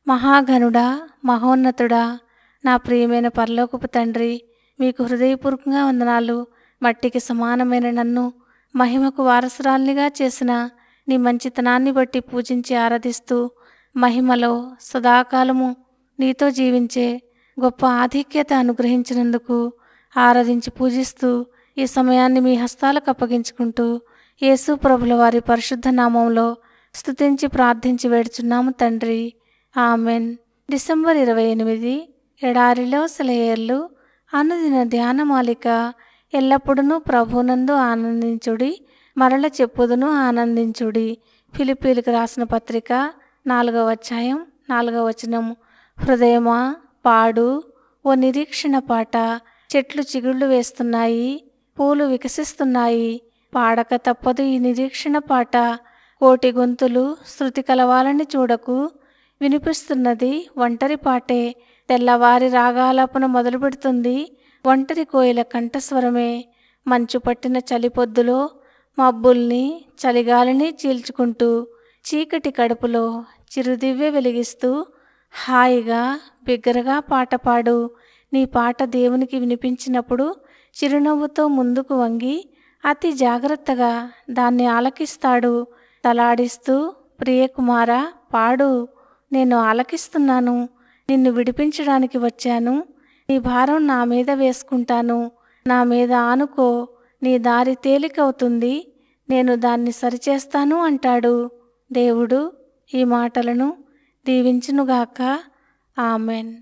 మహాఘనుడా, మహోన్నతుడా, నా ప్రియమైన పరలోకపు తండ్రి, మీకు హృదయపూర్వకంగా వందనాలు. మట్టికి సమానమైన నన్ను మహిమకు వారసురాల్నిగా చేసిన నీ మంచితనాన్ని బట్టి పూజించి ఆరాధిస్తూ, మహిమలో సదాకాలము నీతో జీవించే గొప్ప ఆధిక్యత అనుగ్రహించినందుకు ఆరాధించి పూజిస్తూ ఈ సమయాన్ని మీ హస్తాలకు అప్పగించుకుంటూ యేసు ప్రభుల వారి పరిశుద్ధ నామంలో స్తుతించి ప్రార్థించి వేడుచున్నాము తండ్రి. ఆమెన్. డిసెంబర్ 28 ఎడారిలో సెలయేర్లు అనుదిన ధ్యానమాలిక. ఎల్లప్పుడూ ప్రభునందు ఆనందించుడి, మరల చెప్పుదును ఆనందించుడి. ఫిలిప్పీలకు రాసిన పత్రిక 4వ అధ్యాయం 4వ వచనం. హృదయమా పాడు, ఓ నిరీక్షణ పాట. చెట్లు చిగుళ్ళు వేస్తున్నాయి, పూలు వికసిస్తున్నాయి, పాడక తప్పదు ఈ నిరీక్షణ పాట. కోటి గొంతులు శృతి కలవాలని చూడకు, వినిపిస్తున్నది ఒంటరి పాటే. తెల్లవారి రాగాలాపన మొదలు పెడుతుంది ఒంటరి కోయిల కంఠస్వరమే. మంచు పట్టిన చలిపొద్దులో మబ్బుల్ని చలిగాలిని చీల్చుకుంటూ చీకటి కడుపులో చిరుదివ్వె వెలిగిస్తూ హాయిగా బిగ్గరగా పాట పాడు. నీ పాట దేవునికి వినిపించినప్పుడు చిరునవ్వుతో ముందుకు వంగి అతి జాగ్రత్తగా దాన్ని ఆలకిస్తాడు. తలాడిస్తూ, ప్రియకుమారా పాడు, నేను ఆలకిస్తున్నాను, నిన్ను విడిపించడానికి వచ్చాను, నీ భారం నా మీద వేసుకుంటాను, నా మీద ఆనుకో, నీ దారి తేలికవుతుంది, నేను దాన్ని సరిచేస్తాను అంటాడు. దేవుడు ఈ మాటలను దీవించునుగాక. ఆమెన్.